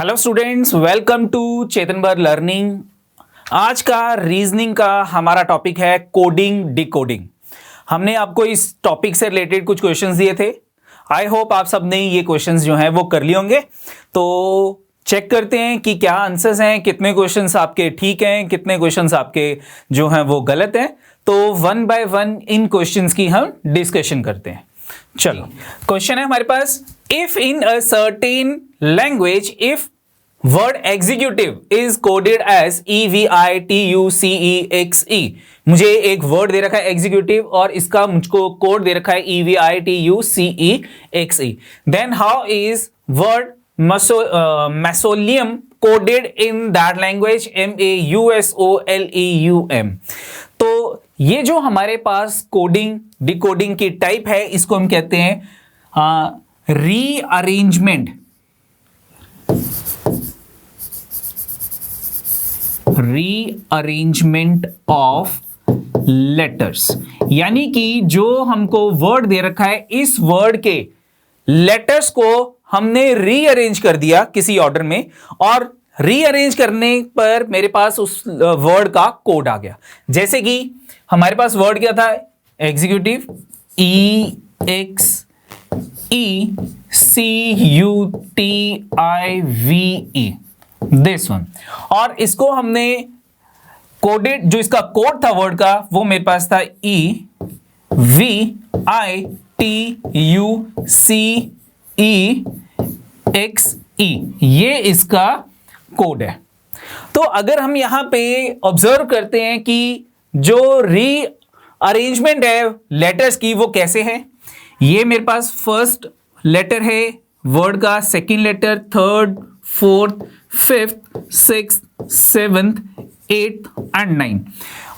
Hello students, welcome to चेतनबर learning. आज का रीजनिंग का हमारा टॉपिक है कोडिंग डिकोडिंग। हमने आपको इस टॉपिक से रिलेटेड कुछ क्वेश्चंस दिए थे। आई होप आप सबने ये क्वेश्चंस जो हैं वो कर लिए होंगे। तो चेक करते हैं कि क्या आंसर्स हैं, कितने क्वेश्चंस आपके ठीक हैं, कितने क्वेश्चंस आपके जो हैं वो गलत हैं। तो वन बाय वन इन क्वेश्चंस की हम डिस्कशन करते हैं। चलो, क्वेश्चन है हमारे पास, if in a certain language if word executive is coded as EVITUCEXE। मुझे एक वर्ड दे रखा है एग्जीक्यूटिव और इसका मुझको कोड दे रखा है EVITUCEXE। Then how is word mausoleum coded in that language MAUSOLEUM। तो ये जो हमारे पास कोडिंग डिकोडिंग की टाइप है, इसको हम कहते हैं रीअरेंजमेंट ऑफ लेटर्स। यानी कि जो हमको वर्ड दे रखा है, इस वर्ड के लेटर्स को हमने रीअरेंज कर दिया किसी ऑर्डर में, और रीअरेंज करने पर मेरे पास उस वर्ड का कोड आ गया। जैसे कि हमारे पास वर्ड क्या था, एग्जीक्यूटिव EXECUTIVE, दिस वन। और इसको हमने कोडेड, जो इसका कोड था वर्ड का, वो मेरे पास था EVITUCEXE। ये इसका कोड है। तो अगर हम यहां पे ऑब्जर्व करते हैं कि जो रीअरेंजमेंट है लेटर्स की वो कैसे है, ये मेरे पास फर्स्ट लेटर है वर्ड का, second letter, third, fourth, fifth, sixth, seventh, eighth and 9।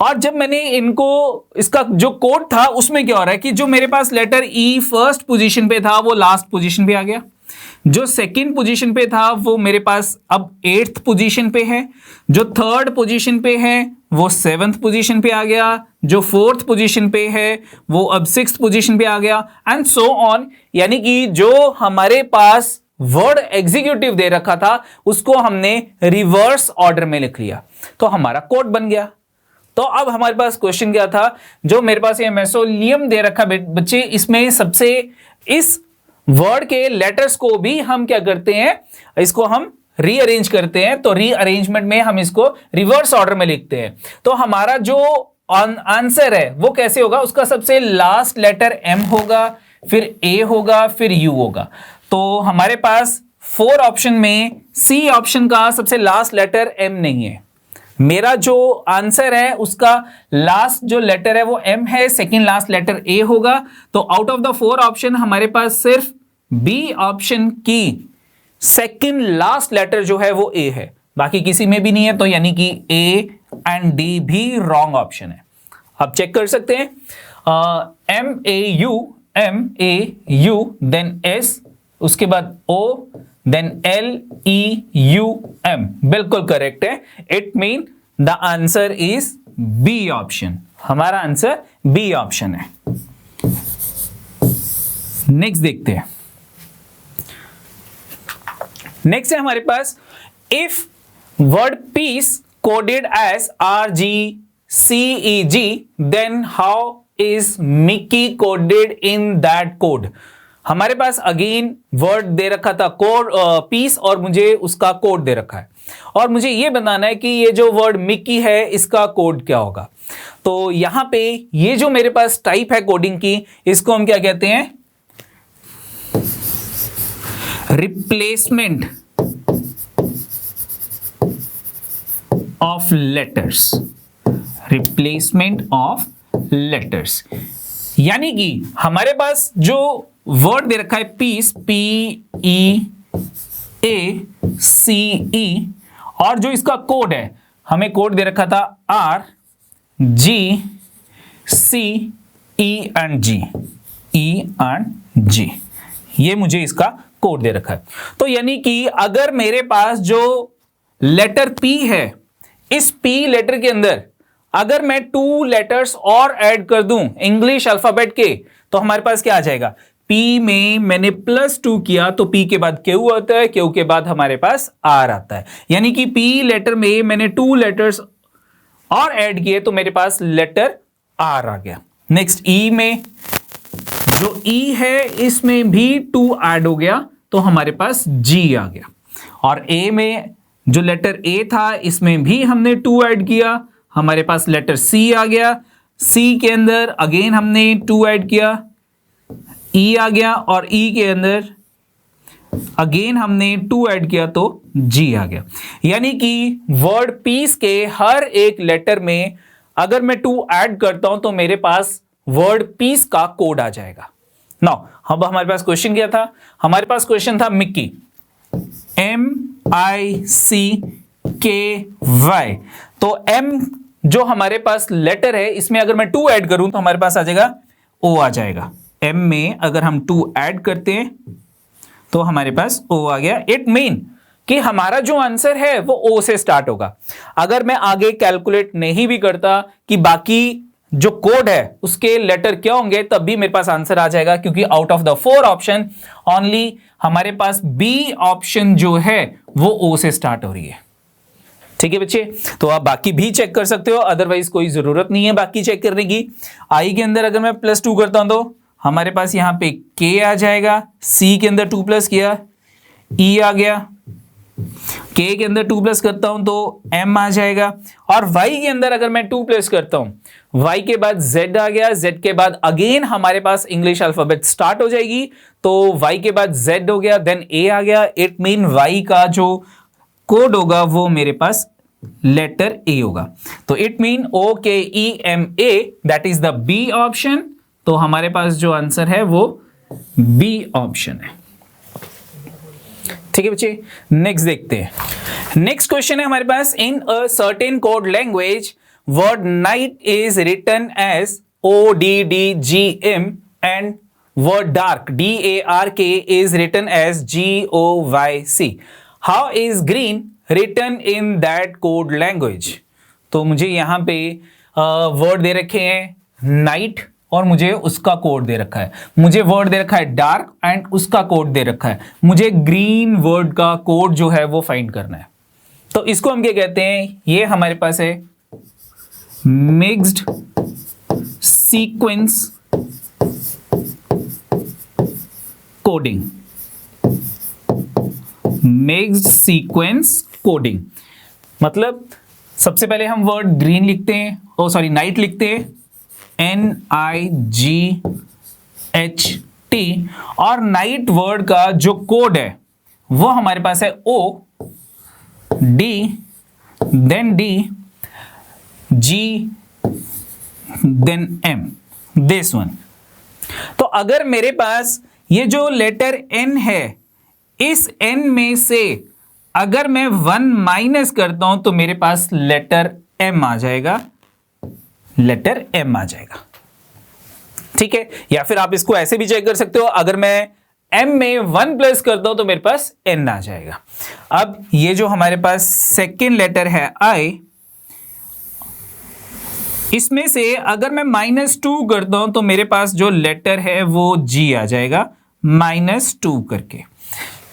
और जब मैंने इनको, इसका जो कोड था उसमें क्या हो रहा है कि जो मेरे पास लेटर E फर्स्ट पोजीशन पे था वो लास्ट पोजीशन पे आ गया, जो सेकंड पोजीशन पे था वो मेरे पास अब 8th पोजीशन पे है, जो थर्ड पोजीशन पे है वो 7th पोजीशन पे आ गया, जो फोर्थ पोजीशन पे है वो अब 6th पोजीशन पे आ गया, एंड सो ऑन। यानी कि जो हमारे पास वर्ड एग्जीक्यूटिव दे रखा था उसको हमने रिवर्स ऑर्डर में लिख लिया, तो हमारा कोड बन गया। तो अब हमारे पास क्वेश्चन क्या था, जो मेरे पास ये मैसोलियम दे रखा बच्चे, इसमें सबसे इस वर्ड के लेटर्स को भी हम क्या करते हैं, इसको हम रीअरेंज करते हैं। तो रीअरेंजमेंट में हम इसको रिवर्स ऑर्डर में लिखते हैं। तो हमारा जो आंसर है वो कैसे होगा, उसका सबसे लास्ट लेटर M होगा, फिर A होगा, फिर U होगा। तो हमारे पास 4 ऑप्शन में C ऑप्शन का सबसे लास्ट लेटर M नहीं है। मेरा जो आंसर है उसका लास्ट जो लेटर है वो M है, सेकंड लास्ट लेटर A होगा। तो आउट ऑफ द 4 ऑप्शन हमारे पास सिर्फ B ऑप्शन की सेकंड लास्ट लेटर जो है वो A है, बाकी किसी में भी नहीं है। तो यानी कि A एंड D भी रॉन्ग ऑप्शन है। आप चेक कर सकते हैं, MAU देन S, उसके बाद O, देन LEUM, बिल्कुल करेक्ट है। It mean the answer is B option. हमारा आंसर B ऑप्शन है। नेक्स्ट देखते हैं। नेक्स्ट है हमारे पास, if word piece coded as RGCEG then how is Mickey coded in that code. हमारे पास अगेन वर्ड दे रखा था कोड पीस, और मुझे उसका कोड दे रखा है, और मुझे ये बताना है कि ये जो वर्ड मिकी है इसका कोड क्या होगा। तो यहां पे ये जो मेरे पास टाइप है कोडिंग की, इसको हम क्या कहते हैं, replacement of letters. Replacement of letters यानी कि हमारे पास जो वर्ड दे रखा है पीस, PEACE, और जो इसका कोड है, हमें कोड दे रखा था RGCENG। ये मुझे इसका कोड दे रखा है। तो यानी कि अगर मेरे पास जो लेटर P है, इस P लेटर के अंदर अगर मैं 2 लेटर्स और ऐड कर दूं इंग्लिश अल्फाबेट के, तो हमारे पास क्या आ जाएगा, P में मैंने +2 किया तो P के बाद Q आता है, Q के बाद हमारे पास R आता है, यानी कि P लेटर में मैंने 2 लेटर्स और ऐड किए तो मेरे पास लेटर R आ गया। नेक्स्ट E में, जो E है इसमें भी 2 ऐड हो गया तो हमारे पास G आ गया। और A में जो लेटर A था इसमें भी हमने 2 ऐड किया, हमारे पास लेटर C आ गया। C के अंदर अगेन हमने 2 ऐड किया, E आ गया, और E के अंदर अगेन हमने 2 ऐड किया तो G आ गया। यानी कि वर्ड पीस के हर एक लेटर में अगर मैं 2 ऐड करता हूं तो मेरे पास वर्ड पीस का कोड आ जाएगा। नाउ अब हमारे पास क्वेश्चन क्या था? हमारे पास क्वेश्चन था मिक्की, MICKY। तो M जो हमारे पास लेटर है इसमें अगर मैं 2 ऐड करूं तो हमारे पास आ जाएगा O आ जाएगा। M में अगर हम 2 ऐड करते हैं तो हमारे पास O आ गया। इट मीन कि हमारा जो आंसर है वो O से स्टार्ट होगा। अगर मैं आगे कैलकुलेट नहीं भी करता कि बाकी जो कोड है उसके लेटर क्या होंगे तब भी मेरे पास आंसर आ जाएगा, क्योंकि out of the 4 option only हमारे पास B ऑप्शन जो है वो O से स्टार्ट हो रही है। ठीक है बच्चे, तो आप बाकी भी चेक कर सकते हो, अदरवाइज कोई जरूरत नहीं है बाकी चेक करने की। I के अंदर अगर मैं +2 करता हूं तो हमारे पास यहां पे K आ जाएगा, C के अंदर 2 प्लस किया E आ गया, K के अंदर 2 प्लस करता हूं तो M आ जाएगा, और Y के अंदर अगर मैं 2 प्लस करता हूं, Y के बाद Z आ गया, Z के बाद अगेन हमारे पास इंग्लिश अल्फाबेट स्टार्ट हो जाएगी, तो Y के बाद Z हो गया, देन A आ गया। इट मीन Y का जो कोड होगा वो मेरे पास लेटर A होगा। तो it mean OKEMA, that is the B option. तो हमारे पास जो आंसर है वो B ऑप्शन है। ठीक है बच्चे, नेक्स्ट देखते हैं। नेक्स्ट क्वेश्चन है हमारे पास, in a certain code language word night is written as ODDGM and word dark DARK is written as GOYC। How is green written in that code language? तो मुझे यहां पे वर्ड दे रखे हैं नाइट और मुझे उसका कोड दे रखा है, मुझे वर्ड दे रखा है डार्क एंड उसका कोड दे रखा है, मुझे ग्रीन वर्ड का कोड जो है वो फाइंड करना है। तो इसको हम क्या कहते हैं? ये हमारे पास है mixed sequence coding. Mixed sequence coding मतलब सबसे पहले हम वर्ड ग्रीन लिखते हैं, नाइट लिखते हैं NIGHT, और नाइट वर्ड का जो कोड है वो हमारे पास है O D then D G then M, this one. तो अगर मेरे पास ये जो लेटर N है, इस N में से अगर मैं 1 माइनस करता हूं तो मेरे पास लेटर M आ जाएगा, लेटर M आ जाएगा। ठीक है, या फिर आप इसको ऐसे भी चेक कर सकते हो, अगर मैं M में 1 प्लस करता हूं तो मेरे पास N आ जाएगा। अब ये जो हमारे पास सेकेंड लेटर है I, इसमें से अगर मैं -2 करता हूं तो मेरे पास जो लेटर है वो G आ जाएगा, -2 करके।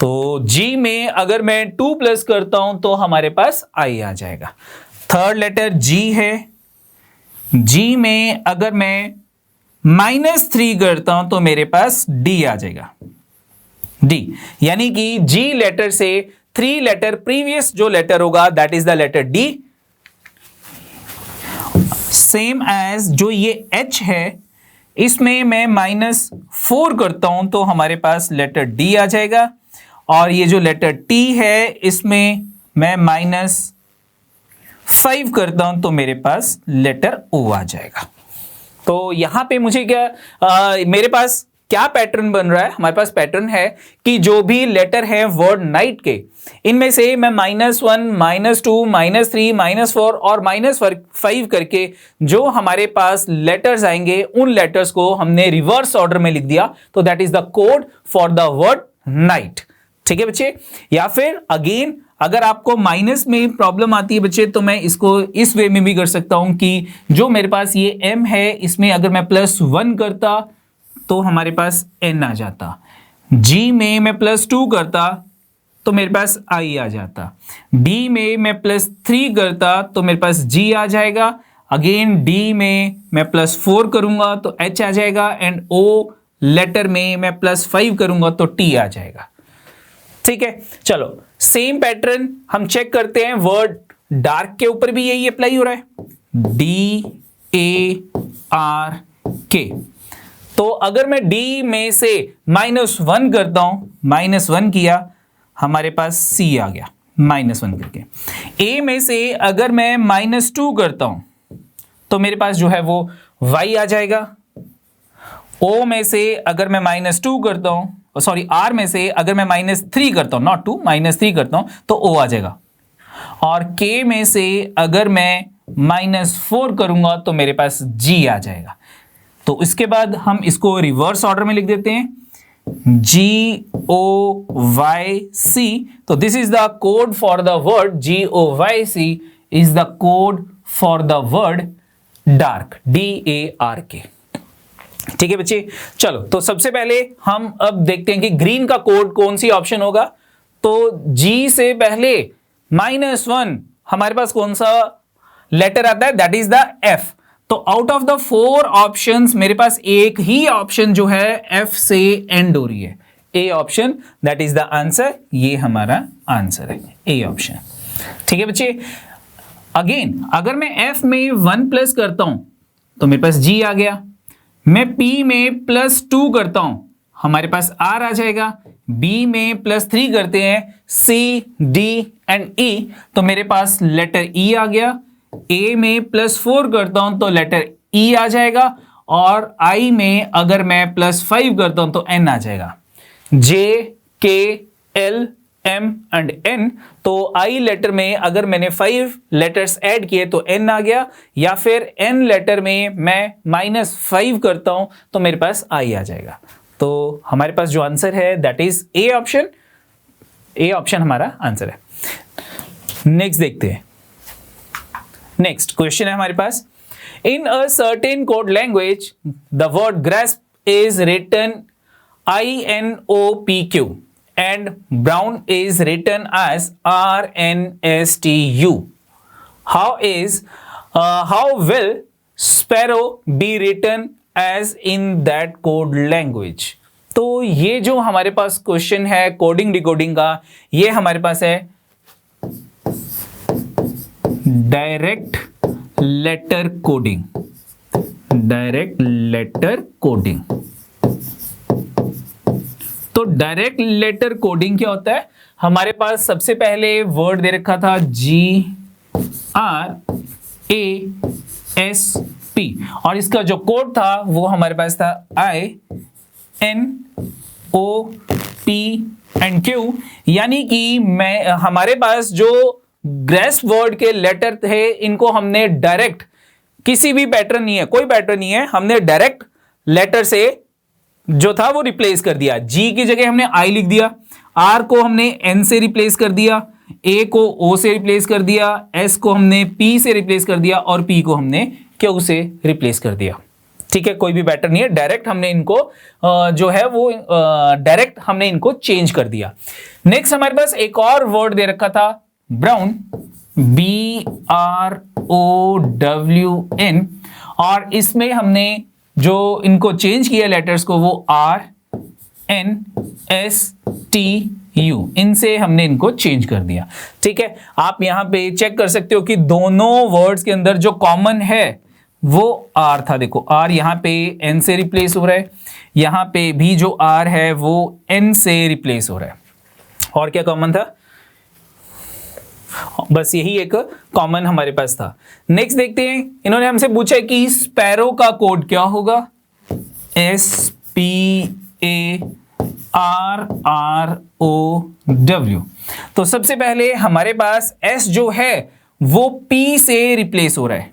तो G में अगर मैं 2 प्लस करता हूं तो हमारे पास I आ जाएगा। थर्ड लेटर G है, G में अगर मैं -3 करता हूं तो मेरे पास D आ जाएगा, D, यानी कि G लेटर से 3 लेटर प्रीवियस जो लेटर होगा that is the letter D। Same as जो ये H है, इसमें मैं -4 करता हूं तो हमारे पास लेटर D आ जाएगा, और ये जो लेटर T है इसमें मैं -5 करता हूं तो मेरे पास लेटर O आ जाएगा। तो यहां पे मुझे मेरे पास क्या पैटर्न बन रहा है? हमारे पास पैटर्न है कि जो भी लेटर है वर्ड नाइट के, इनमें से मैं -1 -2 -3 -4 और -5 करके जो हमारे पास लेटर्स आएंगे उन लेटर्स को हमने रिवर्स ऑर्डर में लिख दिया, तो that is the code for the word night. ठीक है बच्चे, या फिर अगेन अगर आपको माइनस में प्रॉब्लम आती है बच्चे तो मैं इसको इस वे में भी कर सकता हूं कि जो मेरे पास ये M है इसमें अगर मैं +1 करता तो हमारे पास n आ जाता, G में मैं +2 करता तो मेरे पास I आ जाता, D में मैं +3 करता तो मेरे पास G आ जाएगा, अगेन D में मैं +4 करूंगा तो H आ जाएगा, एंड O लेटर में मैं +5 करूंगा तो T आ जाएगा। ठीक है, चलो सेम पैटर्न हम चेक करते हैं, वर्ड डार्क के ऊपर भी यही अप्लाई हो रहा है, DARK। तो अगर मैं D में से -1 करता हूं, -1 किया, हमारे पास C आ गया -1 करके। A में से अगर मैं -2 करता हूं तो मेरे पास जो है वो Y आ जाएगा। O में से अगर मैं -2 करता हूं, सॉरी R में से अगर मैं -3 करता हूं, नॉट 2, -3 करता हूं तो O आ जाएगा। और K में से अगर मैं -4 करूंगा तो मेरे पास G आ जाएगा। तो इसके बाद हम इसको रिवर्स ऑर्डर में लिख देते हैं, GOYC। तो this is the code for the word GOYC is the code for the word dark, DARK। ठीक है बच्चे, चलो तो सबसे पहले हम अब देखते हैं कि ग्रीन का कोड कौन सी ऑप्शन होगा। तो G से पहले -1 हमारे पास कौन सा लेटर आता है, दैट इज द F। तो आउट ऑफ द 4 ऑप्शंस मेरे पास एक ही ऑप्शन जो है F से एंड हो रही है, A option, that is the answer. ये हमारा आंसर है, ए ऑप्शन। ठीक है बच्चे, अगेन अगर मैं F में 1 प्लस करता हूं तो मेरे पास G आ गया, मैं P में +2 करता हूं, हमारे पास R आ जाएगा, B में +3 करते हैं, C, D एंड E, तो मेरे पास लेटर E आ गया, A में +4 करता हूं तो लेटर E आ जाएगा, और I में अगर मैं +5 करता हूं तो N आ जाएगा। J, K, L, M and N, तो I लेटर में अगर मैंने 5 लेटर्स ऐड किए तो N आ गया, या फिर N लेटर में मैं -5 करता हूं तो मेरे पास I आ जाएगा। तो हमारे पास जो आंसर है that is A option, A option हमारा आंसर है। नेक्स्ट देखते हैं, नेक्स्ट क्वेश्चन है हमारे पास, in a certain code language the word grasp is written INOPQ and brown is written as RNSTU. How will sparrow be written as in that code language? तो ये जो हमारे पास क्वेश्चन है कोडिंग डिकोडिंग का, ये हमारे पास है direct letter coding, direct letter coding. तो डायरेक्ट लेटर कोडिंग क्या होता है, हमारे पास सबसे पहले वर्ड दे रखा था GRASP, और इसका जो कोड था वो हमारे पास था INOP एंड Q, यानी कि हमारे पास जो ग्रेस्प वर्ड के लेटर थे इनको हमने डायरेक्ट, किसी भी पैटर्न नहीं है, कोई पैटर्न नहीं है, हमने डायरेक्ट लेटर से जो था वो रिप्लेस कर दिया। G की जगह हमने I लिख दिया, R को हमने N से रिप्लेस कर दिया, A को O से रिप्लेस कर दिया, S को हमने P से रिप्लेस कर दिया, और P को हमने Q से रिप्लेस कर दिया। ठीक है, कोई भी पैटर्न नहीं है, डायरेक्ट हमने इनको जो है वो डायरेक्ट हमने इनको चेंज कर दिया। नेक्स्ट हमारे पास एक और वर्ड दे रखा था ब्राउन, BROWN, और इसमें हमने जो इनको चेंज किया लेटर्स को वो RNSTU, इनसे हमने इनको चेंज कर दिया। ठीक है, आप यहां पे चेक कर सकते हो कि दोनों वर्ड्स के अंदर जो कॉमन है वो R था। देखो R यहां पे N से रिप्लेस हो रहा है, यहां पे भी जो R है वो N से रिप्लेस हो रहा है। और क्या कॉमन था, बस यही एक कॉमन हमारे पास था। नेक्स्ट देखते हैं, इन्होंने हमसे पूछा है कि स्पैरो का कोड क्या होगा, SPARROW। तो सबसे पहले हमारे पास S जो है वो P से रिप्लेस हो रहा है,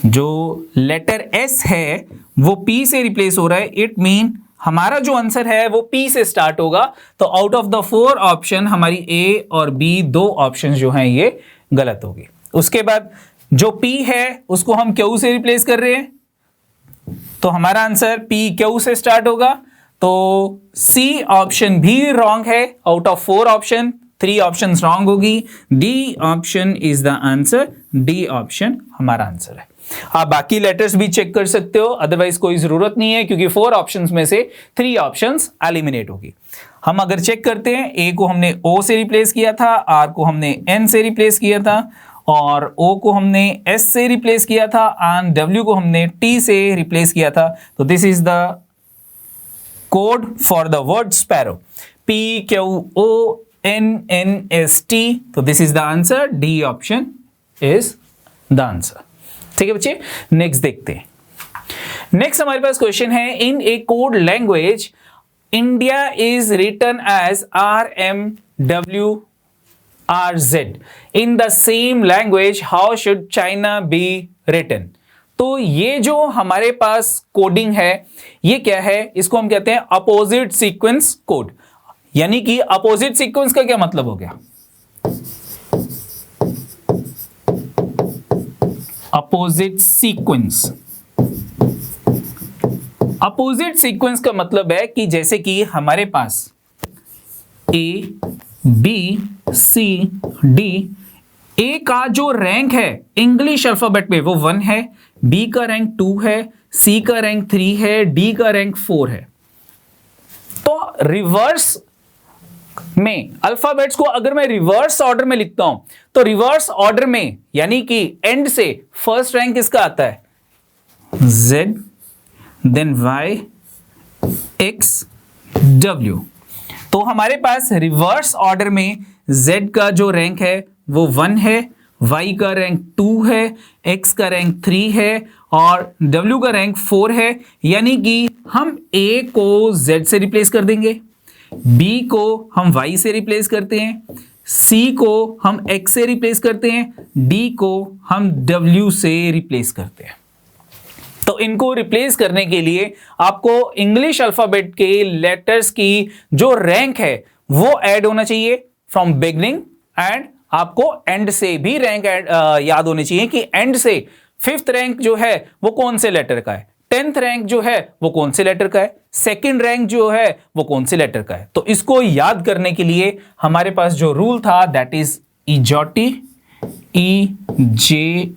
जो लेटर S है वो P से रिप्लेस हो रहा है, इट मीन हमारा जो आंसर है वो P से स्टार्ट होगा। तो आउट ऑफ द 4 ऑप्शन हमारी A और B दो ऑप्शन जो हैं ये गलत हो गए। उसके बाद जो P है उसको हम Q से रिप्लेस कर रहे हैं, तो हमारा आंसर पी क्यू से स्टार्ट होगा। तो सी ऑप्शन भी रॉन्ग है। Out of 4 option 3 options wrong होगी। D option is the answer. D option हमारा आंसर है। आप बाकी लेटर्स भी चेक कर सकते हो, अदरवाइज कोई जरूरत नहीं है, क्योंकि 4 ऑप्शंस में से 3 ऑप्शंस एलिमिनेट होगी। हम अगर चेक करते हैं, ए को हमने ओ से रिप्लेस किया था, आर को हमने एन से रिप्लेस किया था, और ओ को हमने एस से रिप्लेस किया था, एंड डब्ल्यू को हमने टी से रिप्लेस किया था। तो this is the code for the word sparrow, P Q O N N S T. तो this is the answer. D option is the answer. ठीक है बच्चे, नेक्स्ट देखते हैं। नेक्स्ट हमारे पास क्वेश्चन है, in a code language India is written as RMWRZ in the same language, how should China be written. तो ये जो हमारे पास कोडिंग है, ये क्या है? इसको हम कहते हैं अपोजिट सीक्वेंस कोड। यानी कि अपोजिट सीक्वेंस का क्या मतलब हो गया? Opposite sequence. अपोजिट सीक्वेंस का मतलब है कि जैसे कि हमारे पास ए बी सी डी, ए का जो रैंक है इंग्लिश अल्फाबेट में वो 1 है, बी का रैंक 2 है, सी का रैंक 3 है, डी का रैंक 4 है। तो रिवर्स में अल्फाबेट्स को अगर मैं रिवर्स ऑर्डर में लिखता हूं, तो रिवर्स ऑर्डर में यानी कि एंड से फर्स्ट रैंक किसका आता है? Z, then Y, X, W। तो हमारे पास रिवर्स ऑर्डर में Z का जो रैंक है वो 1 है, Y का रैंक 2 है, X का रैंक 3 है और W का रैंक 4 है। यानी कि हम A को Z से रिप्लेस कर देंगे, B को हम Y से रिप्लेस करते हैं, C को हम X से रिप्लेस करते हैं, D को हम W से रिप्लेस करते हैं। तो इनको रिप्लेस करने के लिए आपको इंग्लिश अल्फाबेट के लेटर्स की जो रैंक है वो ऐड होना चाहिए फ्रॉम बिगनिंग, एंड आपको एंड से भी रैंक याद होनी चाहिए कि एंड से 5th रैंक जो है वो कौन से लेटर का है, 10th रैंक जो है वो कौन से लेटर का है, 2nd रैंक जो है वो कौन से लेटर का है। तो इसको याद करने के लिए हमारे पास जो रूल था दैट इज EJOTY, EJOTY।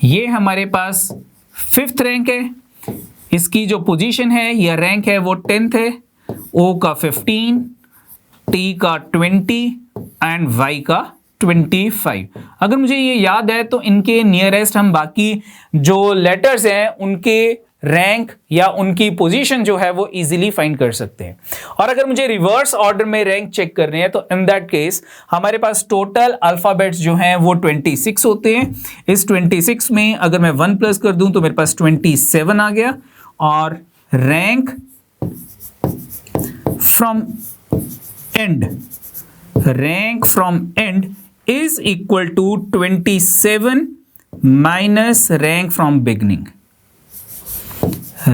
ये हमारे पास 5th रैंक है, इसकी जो पोजीशन है या रैंक है वो 10th है, O का 15, T का 20 एंड Y का 25। अगर मुझे ये याद है तो इनके नियरेस्ट हम बाकी जो लेटर्स हैं उनके रैंक या उनकी पोजीशन जो है वो इजीली फाइंड कर सकते हैं। और अगर मुझे रिवर्स ऑर्डर में रैंक चेक करने हैं तो इन दैट केस हमारे पास टोटल अल्फाबेट्स जो हैं वो 26 होते हैं। इस 26 में अगर मैं 1 प्लस कर दूं तो मेरे पास 27 आ गया, और rank from and is equal to 27 minus rank from beginning।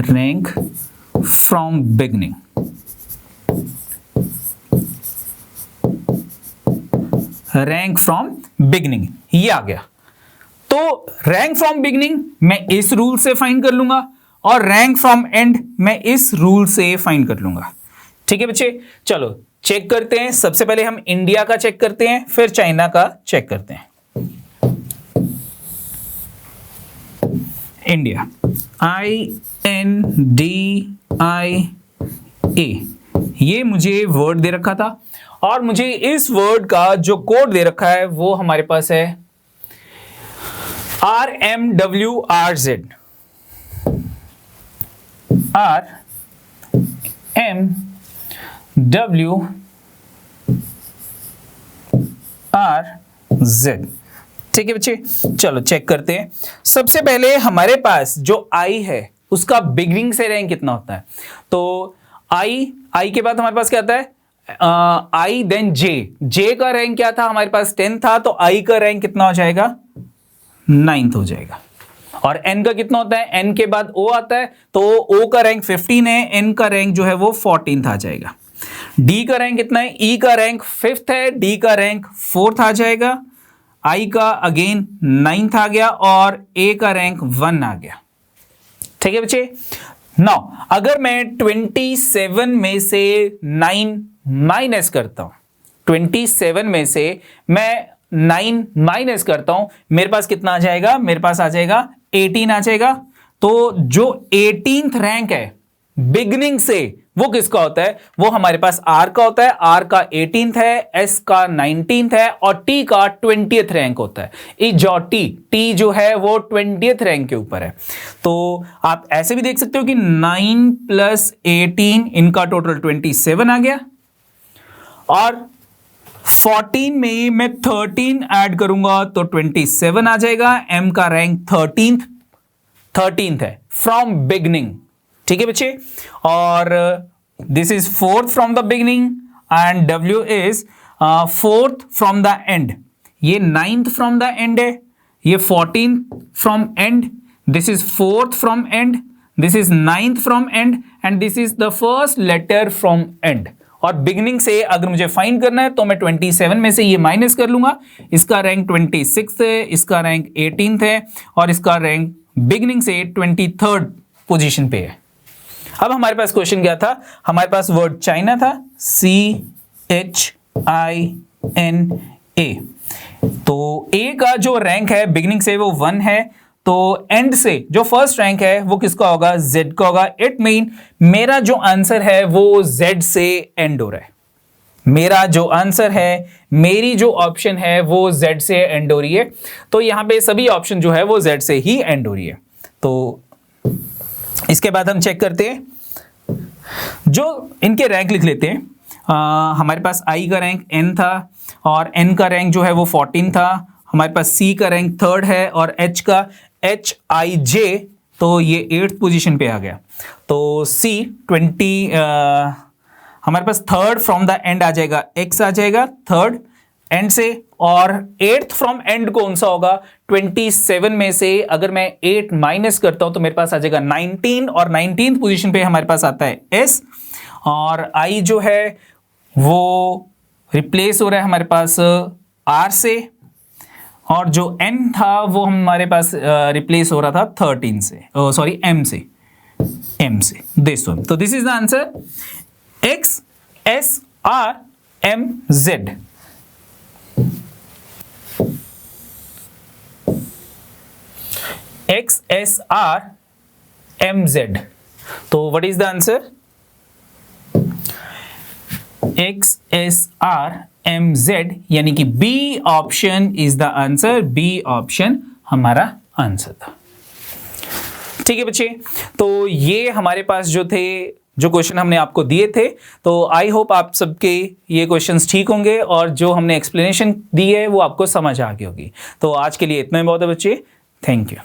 rank from beginning, rank from beginning ये आ गया। तो रैंक फ्रॉम बिगनिंग मैं इस रूल से फाइंड कर लूंगा और रैंक फ्रॉम एंड मैं इस रूल से फाइंड कर लूंगा। ठीक है बच्चे, चलो चेक करते हैं। सबसे पहले हम इंडिया का चेक करते हैं, फिर चाइना का चेक करते हैं। इंडिया INDIA, ये मुझे वर्ड दे रखा था और मुझे इस वर्ड का जो कोड दे रखा है वो हमारे पास है RMWRZ। RMWRZ। ठीक है बच्चे, चलो चेक करते हैं। सबसे पहले हमारे पास जो I है उसका बिगनिंग से रैंक कितना होता है? तो I के बाद हमारे पास क्या आता है? I देन J का रैंक क्या था? हमारे पास 10 था, तो I का रैंक कितना हो जाएगा? 9th हो जाएगा। और N का कितना होता है? N के बाद O आता है, तो O का रैंक 15 है, N का रैंक जो है वो 14th आ जाएगा। D का रैंक कितना है? E का रैंक 5th है, D का रैंक 4th आ जाएगा। आई का अगेन 9th आ गया और ए का रैंक 1 आ गया। ठीक है बच्चे। नाउ अगर मैं 27 में से 9 माइनस करता हूं, 27 में से मैं 9 माइनस करता हूं, मेरे पास कितना आ जाएगा? मेरे पास आ जाएगा 18 आ जाएगा। तो जो 18th रैंक है बिगनिंग से, वो किसका होता है? वो हमारे पास आर का होता है। आर का 18th है, एस का 19th है और टी का 20th रैंक होता है। टी जो है वो 20th रैंक के ऊपर है। तो आप ऐसे भी देख सकते हो कि 9 + 18 इनका टोटल 27 आ गया और 14 में मैं 13 ऐड करूंगा तो 27 आ जाएगा। एम का रैंक 13th है फ्रॉम बिगनिंग। ठीक है बच्चे। और this is 4th from the beginning and W is 4th from the end. ये 9th फ्रॉम द एंड है, ये 14th from end, this is 4th from end, this is 9th from end and this is the first letter from end. और beginning से अगर मुझे find करना है तो मैं 27 में से ये माइनस कर लूंगा। इसका रैंक 26 है, इसका रैंक 18th है और इसका रैंक बिगनिंग से 23rd पोजीशन पे है। अब हमारे पास क्वेश्चन क्या था? हमारे पास वर्ड चाइना था, CHINA। तो ए का जो रैंक है बिगनिंग से वो 1 है, तो एंड से जो फर्स्ट रैंक है वो किसका होगा? Z का होगा। इट मीन मेरा जो आंसर है वो Z से एंड हो रहा है। मेरा जो आंसर है, मेरी जो ऑप्शन है वो Z से एंड हो रही है। तो यहां पे सभी ऑप्शन जो है वो Z से ही एंड हो रही है। तो इसके बाद हम चेक करते हैं, जो इनके रैंक लिख लेते हैं। हमारे पास I का रैंक N था और N का रैंक जो है वो 14 था। हमारे पास C का रैंक 3rd है और H का HIJ तो ये 8th पोजीशन पे आ गया। तो C 20 हमारे पास 3rd फ्रॉम द एंड आ जाएगा, X आ जाएगा 3rd एंड से। और 8th फ्रॉम एंड कौन सा होगा? 27 में से अगर मैं 8 माइनस करता हूं तो मेरे पास आ जाएगा 19 और 19th पोजीशन पे हमारे पास आता है S। और I जो है वो रिप्लेस हो रहा है हमारे पास R से और जो N था वो हमारे पास रिप्लेस हो रहा था 13 से, सॉरी M से, दिस वन। तो this is the answer XSRMZ। XSRMZ। तो what is the answer? XSRMZ यानी कि B option is the answer. B option हमारा आंसर था। ठीक है बच्चे। तो ये हमारे पास जो क्वेश्चन हमने आपको दिए थे, तो आई होप आप सबके ये क्वेश्चंस ठीक होंगे और जो हमने एक्सप्लेनेशन दी है वो आपको समझ आ गई होगी। तो आज के लिए इतना ही बहुत है बच्चे। Thank you.